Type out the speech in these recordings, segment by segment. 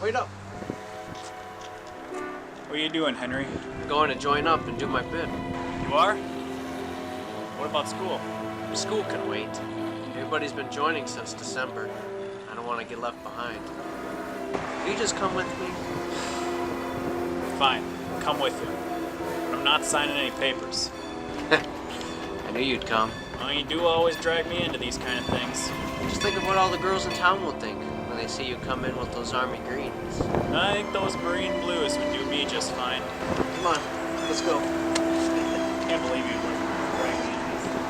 Wait up. What are you doing, Henry? I'm going to join up and do my bid. You are? What about school? School can wait. Everybody's been joining since December. I don't want to get left behind. Will you just come with me? Fine, I'll come with you. But I'm not signing any papers. I knew you'd come. Well, you do always drag me into these kind of things. Just think of what all the girls in town will think when they see you come in with those army greens. I think those green blues would do me just fine. Come on, let's go. Can't believe you would drag me into these things.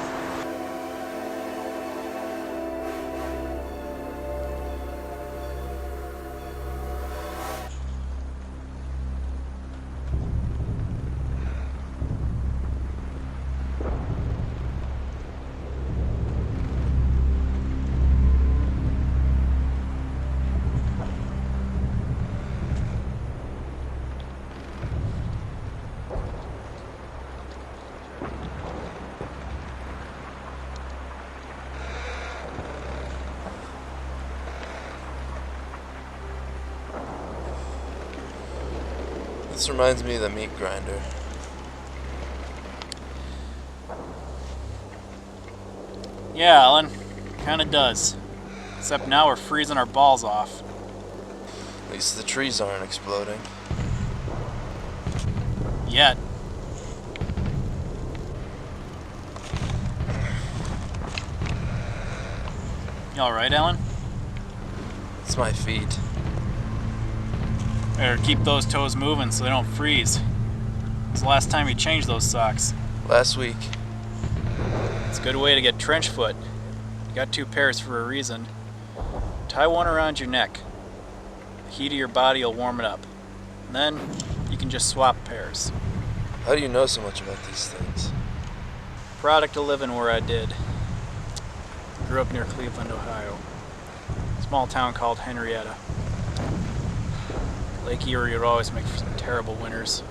This reminds me of the meat grinder. Yeah, Alan. Kinda does. Except now we're freezing our balls off. At least the trees aren't exploding. Yet. You alright, Alan? It's my feet. Better keep those toes moving so they don't freeze. When's the last time you changed those socks? Last week. It's a good way to get trench foot. You got 2 pairs for a reason. Tie one around your neck. The heat of your body will warm it up. And then you can just swap pairs. How do you know so much about these things? Product of living where I did. Grew up near Cleveland, Ohio. Small town called HENRIETTA. Lake Erie would always make for some terrible winters.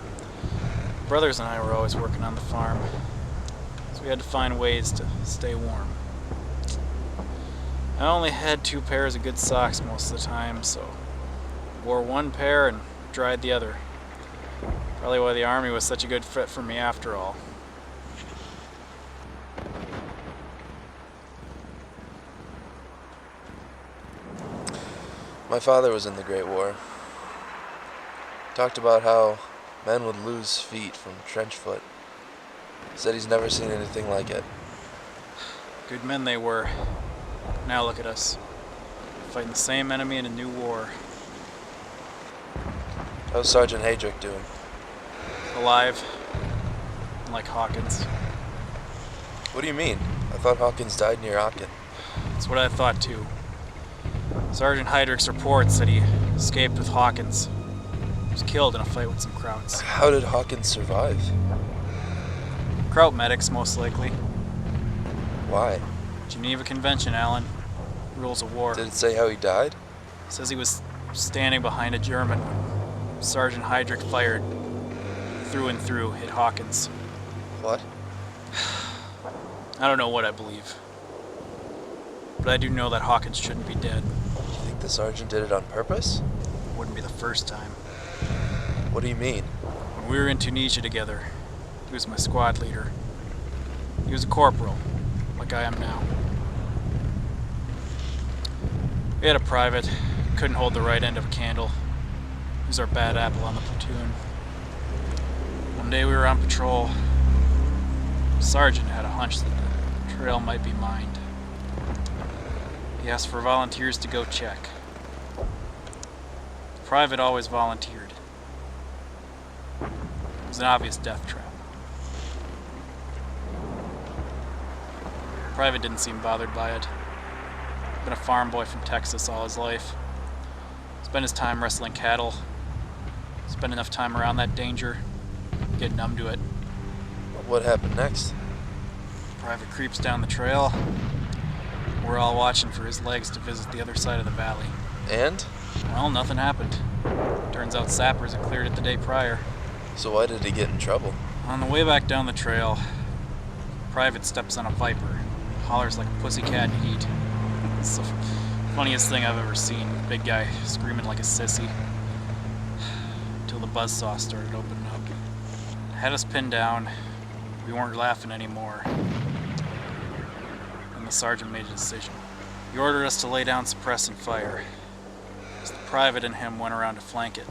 Brothers and I were always working on the farm, so we had to find ways to stay warm. I only had 2 pairs of good socks most of the time, so I wore 1 pair and dried the other. Probably why the Army was such a good fit for me after all. My father was in the Great War. Talked about how men would lose feet from trench foot. Said he's never seen anything like it. Good men they were. Now look at us. Fighting the same enemy in a new war. How's Sergeant Heydrich doing? Alive. Like Hawkins. What do you mean? I thought Hawkins died near Aachen. That's what I thought too. Sergeant Heydrich's report said he escaped with Hawkins. He was killed in a fight with some Krauts. How did Hawkins survive? Kraut medics, most likely. Why? Geneva Convention, Allen. Rules of war. Did it say how he died? Says he was standing behind a German. Sergeant Heydrich fired. Through and through, hit Hawkins. What? I don't know what I believe. But I do know that Hawkins shouldn't be dead. You think the sergeant did it on purpose? Wouldn't be the first time. What do you mean? When we were in Tunisia together, he was my squad leader. He was a corporal, like I am now. We had a private, couldn't hold the right end of a candle. He was our bad apple on the platoon. One day we were on patrol. The sergeant had a hunch that the trail might be mined. He asked for volunteers to go check. The private always volunteered. It was an obvious death trap. The private didn't seem bothered by it. Been a farm boy from Texas all his life. Spent his time wrestling cattle. Spent enough time around that danger. Get numb to it. What happened next? Private creeps down the trail. We're all watching for his legs to visit the other side of the valley. And? Well, nothing happened. Turns out sappers had cleared it the day prior. So why did he get in trouble? On the way back down the trail, Private steps on a viper. Hollers like a pussycat in heat. It's the Funniest thing I've ever seen. Big guy screaming like a sissy. Till the buzzsaw started opening up. Had us pinned down. We weren't laughing anymore. And the sergeant made a decision. He ordered us to lay down, suppress, and fire. As the private and him went around to flank it.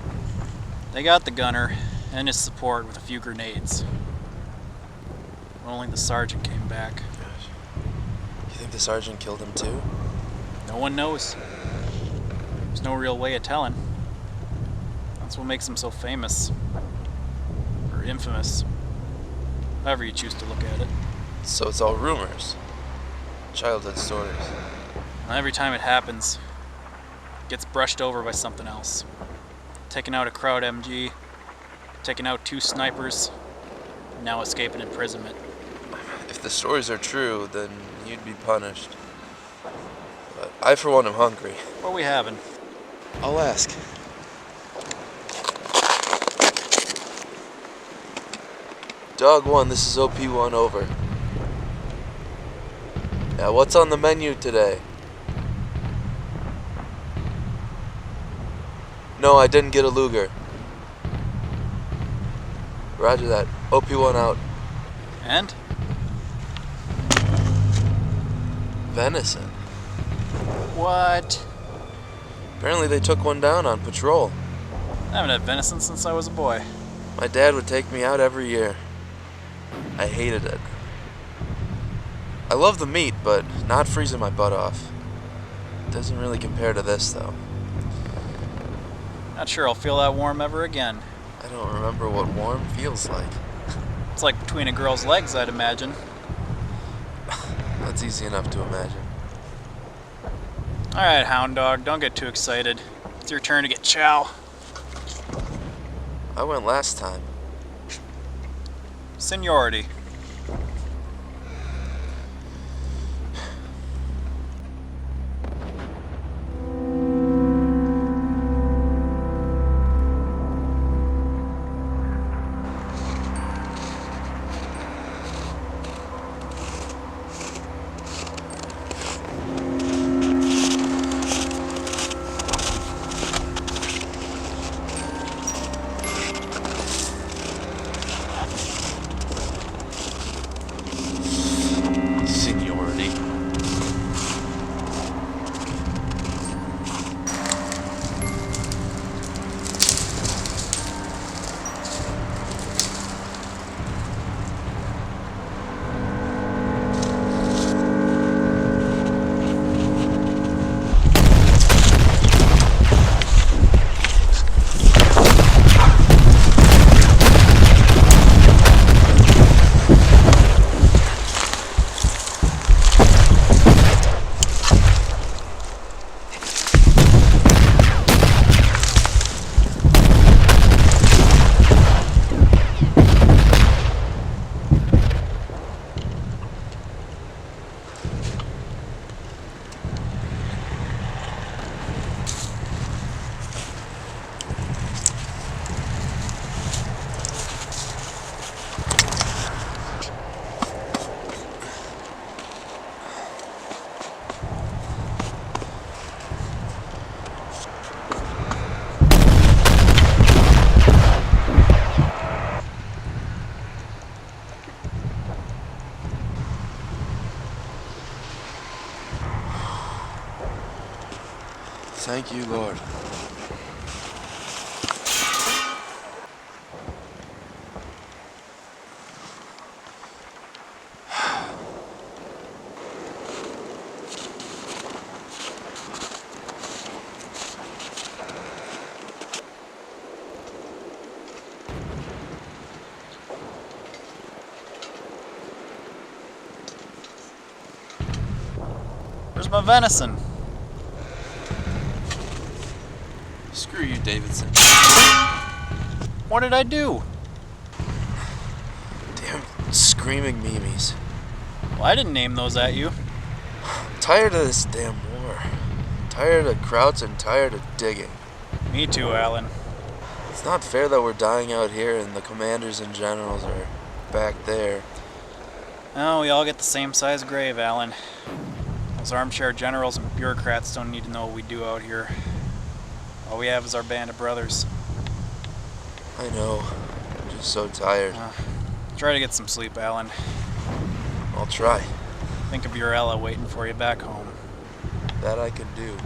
They got the gunner and his support with a few grenades. Only the sergeant came back. Gosh. You think the sergeant killed him too? No one knows. There's no real way of telling. That's what makes him so famous. Or infamous. However you choose to look at it. So it's all rumors. Childhood stories. And every time it happens, it gets brushed over by something else. Taking out a crowd MG, taking out 2 snipers, now escaping imprisonment. If the stories are true, then you'd be punished. But I, for one, am hungry. What are we having? I'll ask. Dog 1, this is OP1 over. Yeah, what's on the menu today? No, I didn't get a Luger. Roger that. OP1 out. And? Venison. What? Apparently they took one down on patrol. I haven't had venison since I was a boy. My dad would take me out every year. I hated it. I love the meat, but not freezing my butt off. It doesn't really compare to this, though. Not sure I'll feel that warm ever again. I don't remember what warm feels like. It's like between a girl's legs, I'd imagine. That's easy enough to imagine. Alright, hound dog, don't get too excited. It's your turn to get chow. I went last time. Seniority. Seniority. Thank you, Lord. Where's my venison? Screw you, Davidson. What did I do? Damn screaming memes. Well, I didn't name those at you. I'm tired of this damn war. Tired of Krauts and tired of digging. Me too, Allen. It's not fair that we're dying out here and the commanders and generals are back there. Oh, we all get the same size grave, Allen. Those armchair generals and Bureaucrats don't need to know what we do out here. All we have is our band of brothers. I know. I'm just so tired. Try to get some sleep, Alan. I'll try. Think of your Ella waiting for you back home. That I can do.